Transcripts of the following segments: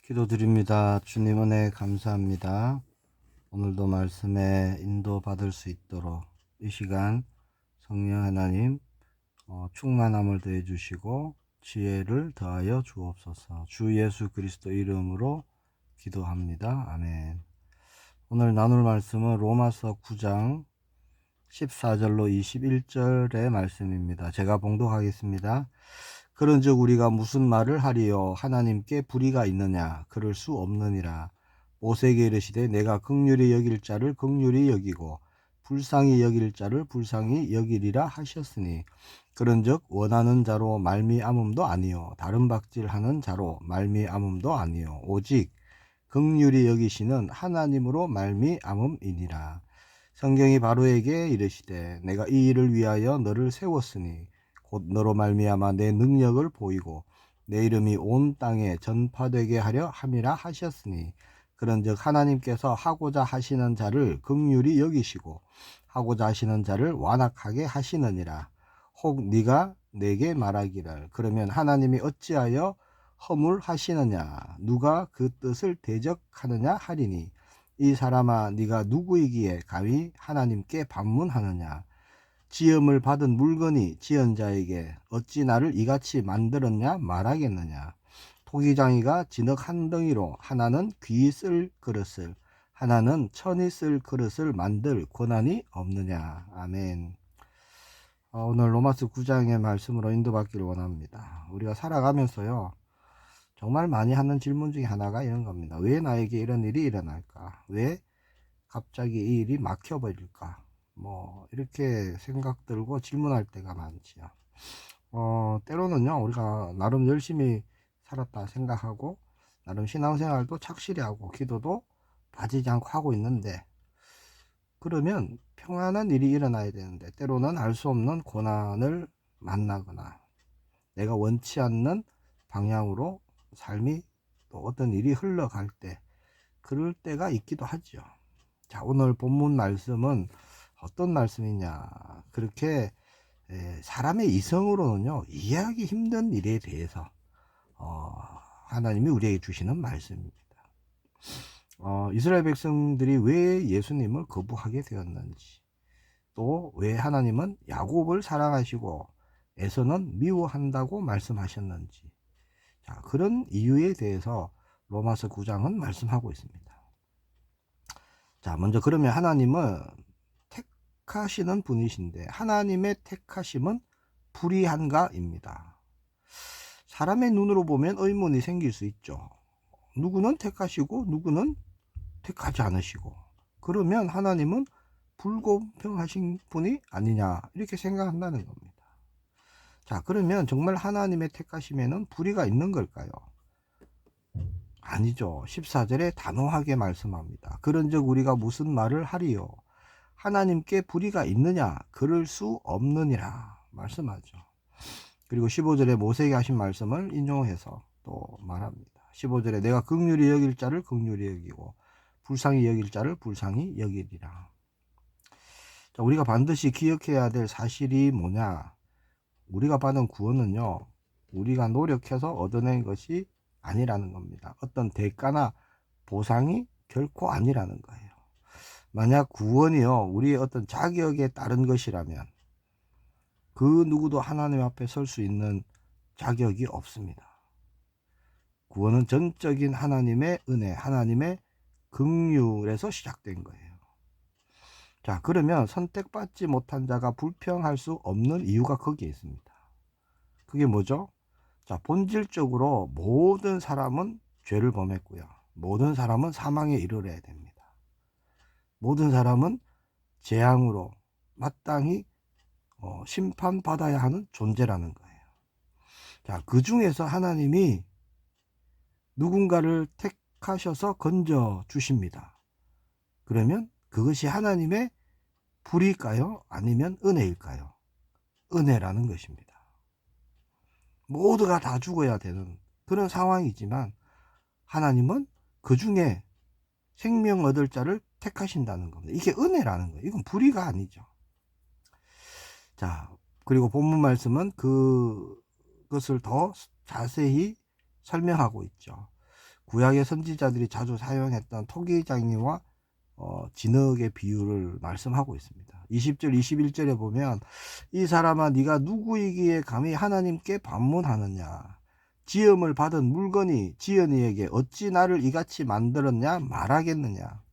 기도드립니다. 주님 은혜 감사합니다. 오늘도 말씀에 인도받을 수 있도록 이 시간 성령 하나님 충만함을 더해 주시고 지혜를 더하여 주옵소서. 주 예수 그리스도 이름으로 기도합니다. 아멘. 오늘 나눌 말씀은 로마서 9장 14절로 21절의 말씀입니다. 제가 봉독하겠습니다. 그런즉 우리가 무슨 말을 하리요? 하나님께 불의가 있느냐? 그럴 수 없느니라. 모세에게 이르시되 내가 긍휼히 여길 자를 긍휼히 여기고 불쌍히 여길 자를 불쌍히 여기리라 하셨으니 그런즉 원하는 자로 말미암음도 아니요 다른 박질하는 자로 말미암음도 아니요 오직 긍휼히 여기시는 하나님으로 말미암음이니라. 성경이 바로에게 이르시되 내가 이 일을 위하여 너를 세웠으니 곧 너로 말미암아 내 능력을 보이고 내 이름이 온 땅에 전파되게 하려 함이라 하셨으니 그런즉 하나님께서 하고자 하시는 자를 긍휼히 여기시고 하고자 하시는 자를 완악하게 하시느니라. 혹 네가 내게 말하기를 그러면 하나님이 어찌하여 허물하시느냐 누가 그 뜻을 대적하느냐 하리니 이 사람아 네가 누구이기에 감히 하나님께 반문하느냐. 지음을 받은 물건이 지은 자에게 어찌 나를 이같이 만들었냐 말하겠느냐. 토기장이가 진흙 한 덩이로 하나는 귀 쓸 그릇을 하나는 천이 쓸 그릇을 만들 권한이 없느냐. 아멘. 오늘 로마서 9장의 말씀으로 인도받기를 원합니다. 우리가 살아가면서요 정말 많이 하는 질문 중에 하나가 이런 겁니다. 왜 나에게 이런 일이 일어날까? 왜 갑자기 이 일이 막혀버릴까? 이렇게 생각 들고 질문할 때가 많지요. 때로는요, 우리가 나름 열심히 살았다 생각하고, 나름 신앙생활도 착실히 하고, 기도도 빠지지 않고 하고 있는데, 그러면 평안한 일이 일어나야 되는데, 때로는 알 수 없는 고난을 만나거나, 내가 원치 않는 방향으로 삶이 또 어떤 일이 흘러갈 때, 그럴 때가 있기도 하죠. 자, 오늘 본문 말씀은 어떤 말씀이냐. 그렇게 사람의 이성으로는요 이해하기 힘든 일에 대해서 하나님이 우리에게 주시는 말씀입니다. 이스라엘 백성들이 왜 예수님을 거부하게 되었는지, 또 왜 하나님은 야곱을 사랑하시고 에서는 미워한다고 말씀하셨는지, 자, 그런 이유에 대해서 로마서 9장은 말씀하고 있습니다. 자, 먼저 그러면 하나님은 택하시는 분이신데 하나님의 택하심은 불의한가입니다. 사람의 눈으로 보면 의문이 생길 수 있죠. 누구는 택하시고 누구는 택하지 않으시고, 그러면 하나님은 불공평하신 분이 아니냐 이렇게 생각한다는 겁니다. 자, 그러면 정말 하나님의 택하심에는 불의가 있는 걸까요? 아니죠. 14절에 단호하게 말씀합니다. 그런즉 우리가 무슨 말을 하리요? 하나님께 불의가 있느냐? 그럴 수 없느니라 말씀하죠. 그리고 15절에 모세에게 하신 말씀을 인용해서 또 말합니다. 15절에 내가 긍휼히 여길 자를 긍휼히 여기고 불쌍히 여길 자를 불쌍히 여기리라. 자, 우리가 반드시 기억해야 될 사실이 뭐냐? 우리가 받은 구원은요, 우리가 노력해서 얻어낸 것이 아니라는 겁니다. 어떤 대가나 보상이 결코 아니라는 거예요. 만약 구원이요 우리의 어떤 자격에 따른 것이라면 그 누구도 하나님 앞에 설 수 있는 자격이 없습니다. 구원은 전적인 하나님의 은혜, 하나님의 긍휼에서 시작된 거예요. 자, 그러면 선택받지 못한 자가 불평할 수 없는 이유가 거기에 있습니다. 그게 뭐죠? 자, 본질적으로 모든 사람은 죄를 범했고요. 모든 사람은 사망에 이르러야 됩니다. 모든 사람은 재앙으로 마땅히 심판받아야 하는 존재라는 거예요. 자, 그 중에서 하나님이 누군가를 택하셔서 건져 주십니다. 그러면 그것이 하나님의 불의일까요? 아니면 은혜일까요? 은혜라는 것입니다. 모두가 다 죽어야 되는 그런 상황이지만 하나님은 그 중에 생명 얻을 자를 택하신다는 겁니다. 이게 은혜라는 거예요. 이건 불의가 아니죠. 자, 그리고 본문 말씀은 그것을 더 자세히 설명하고 있죠. 구약의 선지자들이 자주 사용했던 토기장이와 진흙의 비유를 말씀하고 있습니다. 20절 21절에 보면 이 사람아 네가 누구이기에 감히 하나님께 반문하느냐, 지음을 받은 물건이 지은이에게 어찌 나를 이같이 만들었냐 말하겠느냐.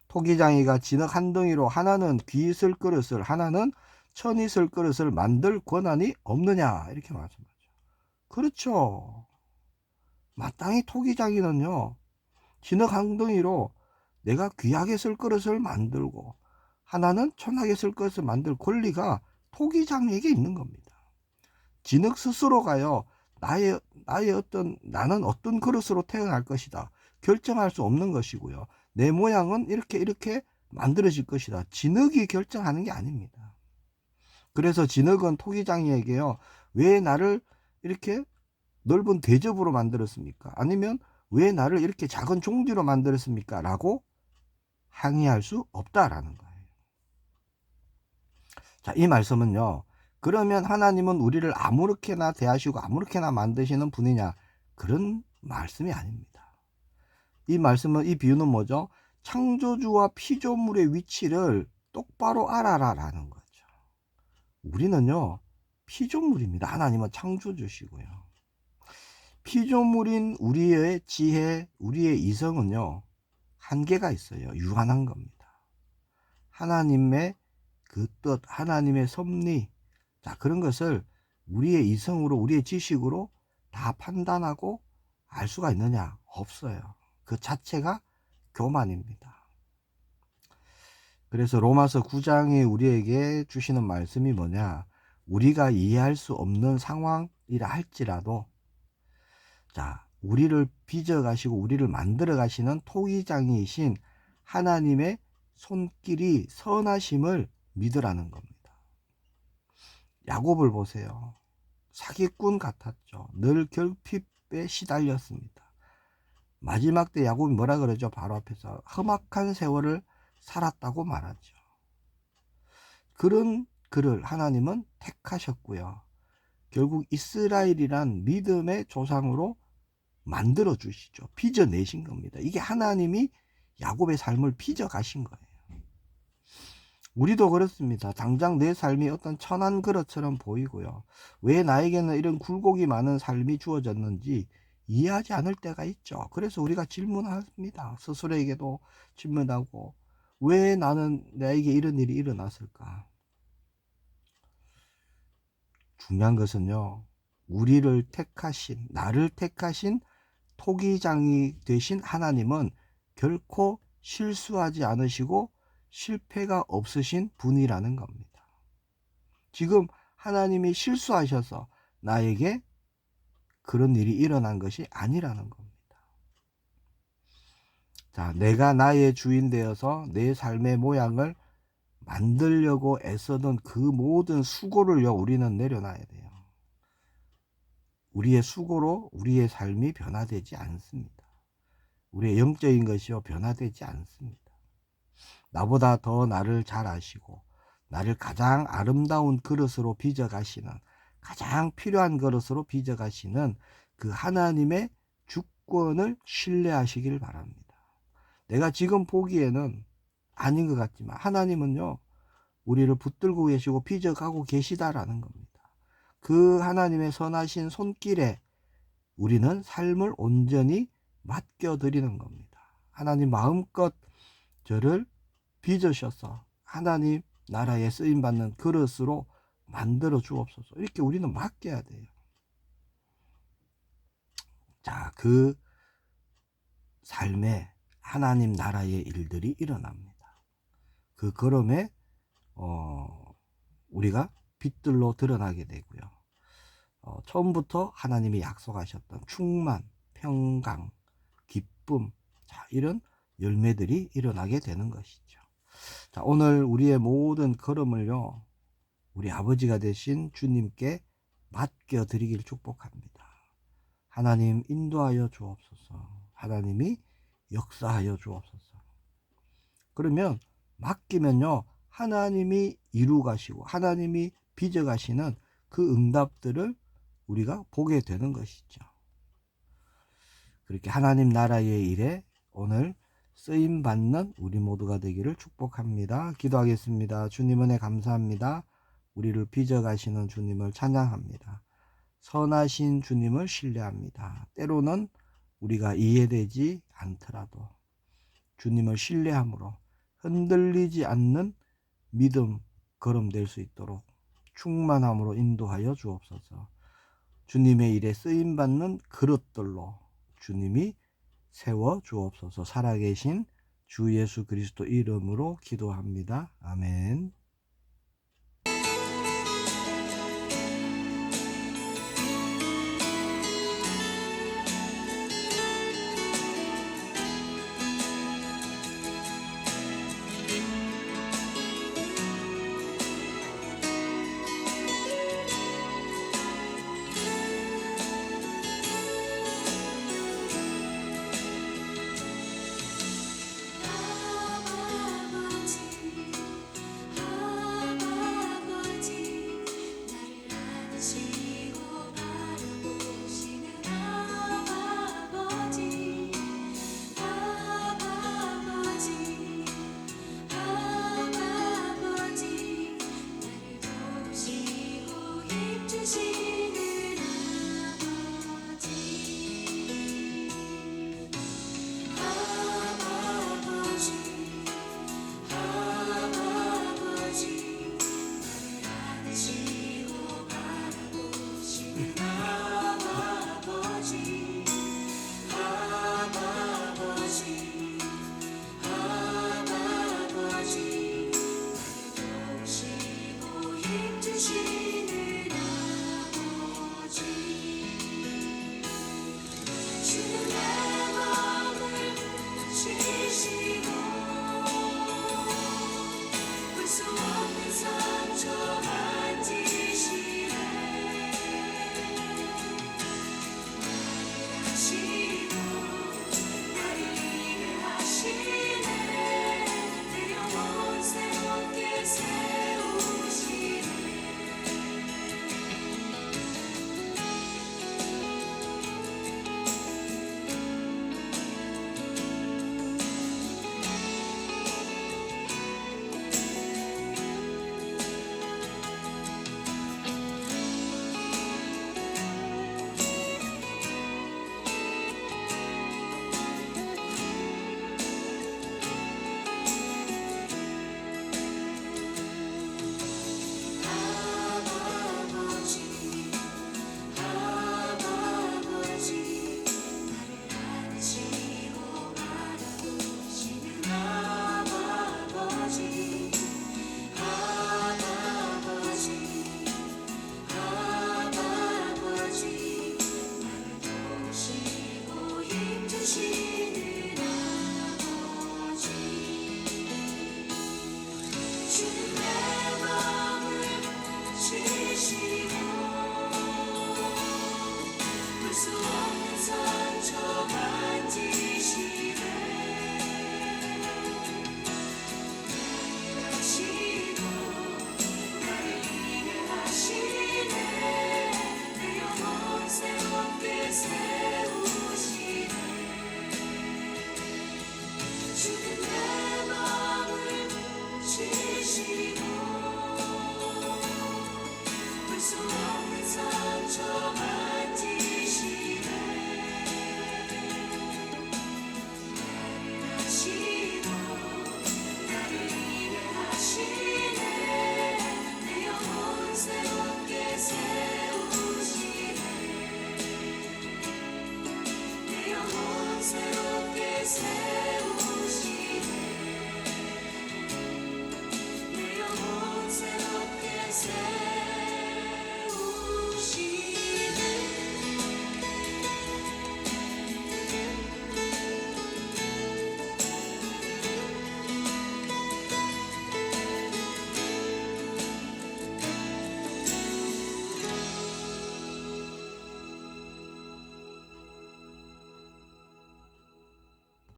토기장이가 진흙 한 덩이로 하나는 귀 있을 그릇을 하나는 천 있을 그릇을 만들 권한이 없느냐, 이렇게 말씀하죠. 그렇죠. 마땅히 토기장이는요, 진흙 한 덩이로 내가 귀하게 쓸 그릇을 만들고 하나는 천하게 쓸 그릇을 만들 권리가 토기장에게 있는 겁니다. 진흙 스스로가요, 나는 어떤 그릇으로 태어날 것이다 결정할 수 없는 것이고요, 내 모양은 이렇게 만들어질 것이다, 진흙이 결정하는 게 아닙니다. 그래서 진흙은 토기장이에게요, 왜 나를 이렇게 넓은 대접으로 만들었습니까? 아니면 왜 나를 이렇게 작은 종지로 만들었습니까? 라고 항의할 수 없다라는 거예요. 자, 이 말씀은요, 그러면 하나님은 우리를 아무렇게나 대하시고 아무렇게나 만드시는 분이냐, 그런 말씀이 아닙니다. 이 말씀은, 이 비유는 뭐죠? 창조주와 피조물의 위치를 똑바로 알아라 라는 거죠. 우리는요, 피조물입니다. 하나님은 창조주시고요. 피조물인 우리의 지혜, 우리의 이성은요, 한계가 있어요. 유한한 겁니다. 하나님의 그 뜻, 하나님의 섭리, 자, 그런 것을 우리의 이성으로, 우리의 지식으로 다 판단하고 알 수가 있느냐? 없어요. 그 자체가 교만입니다. 그래서 로마서 9장이 우리에게 주시는 말씀이 뭐냐? 우리가 이해할 수 없는 상황이라 할지라도, 자, 우리를 빚어 가시고 우리를 만들어 가시는 토기장이신 하나님의 손길이 선하심을 믿으라는 겁니다. 야곱을 보세요. 사기꾼 같았죠. 늘 결핍에 시달렸습니다. 마지막 때 야곱이 뭐라 그러죠? 바로 앞에서 험악한 세월을 살았다고 말하죠. 그런 그를 하나님은 택하셨고요, 결국 이스라엘이란 믿음의 조상으로 만들어 주시죠. 빚어내신 겁니다. 이게 하나님이 야곱의 삶을 빚어 가신 거예요. 우리도 그렇습니다. 당장 내 삶이 어떤 천한 그릇처럼 보이고요, 왜 나에게는 이런 굴곡이 많은 삶이 주어졌는지 이해하지 않을 때가 있죠. 그래서 우리가 질문합니다. 스스로에게도 질문하고, 왜 나에게 이런 일이 일어났을까? 중요한 것은요, 우리를 택하신, 나를 택하신 토기장이 되신 하나님은 결코 실수하지 않으시고 실패가 없으신 분이라는 겁니다. 지금 하나님이 실수하셔서 나에게 그런 일이 일어난 것이 아니라는 겁니다. 자, 내가 나의 주인 되어서 내 삶의 모양을 만들려고 애쓰던 그 모든 수고를요, 우리는 내려놔야 돼요. 우리의 수고로 우리의 삶이 변화되지 않습니다. 우리의 영적인 것이요, 변화되지 않습니다. 나보다 더 나를 잘 아시고 나를 가장 아름다운 그릇으로 빚어 가시는, 가장 필요한 그릇으로 빚어 가시는 그 하나님의 주권을 신뢰하시길 바랍니다. 내가 지금 보기에는 아닌 것 같지만 하나님은요, 우리를 붙들고 계시고 빚어 가고 계시다라는 겁니다. 그 하나님의 선하신 손길에 우리는 삶을 온전히 맡겨드리는 겁니다. 하나님 마음껏 저를 빚으셔서 하나님 나라에 쓰임받는 그릇으로 만들어 주옵소서, 이렇게 우리는 맡겨야 돼요. 자, 그 삶에 하나님 나라의 일들이 일어납니다. 그 걸음에 우리가 빛들로 드러나게 되고요, 처음부터 하나님이 약속하셨던 충만, 평강, 기쁨, 자, 이런 열매들이 일어나게 되는 것이죠. 자, 오늘 우리의 모든 걸음을요, 우리 아버지가 되신 주님께 맡겨 드리길 축복합니다. 하나님 인도하여 주옵소서. 하나님이 역사하여 주옵소서. 그러면 맡기면요, 하나님이 이루 가시고 하나님이 빚어 가시는 그 응답들을 우리가 보게 되는 것이죠. 그렇게 하나님 나라의 일에 오늘 쓰임 받는 우리 모두가 되기를 축복합니다. 기도하겠습니다. 주님 은혜 감사합니다. 우리를 빚어가시는 주님을 찬양합니다. 선하신 주님을 신뢰합니다. 때로는 우리가 이해되지 않더라도 주님을 신뢰함으로 흔들리지 않는 믿음 걸음 될 수 있도록 충만함으로 인도하여 주옵소서. 주님의 일에 쓰임받는 그릇들로 주님이 세워 주옵소서. 살아계신 주 예수 그리스도 이름으로 기도합니다. 아멘.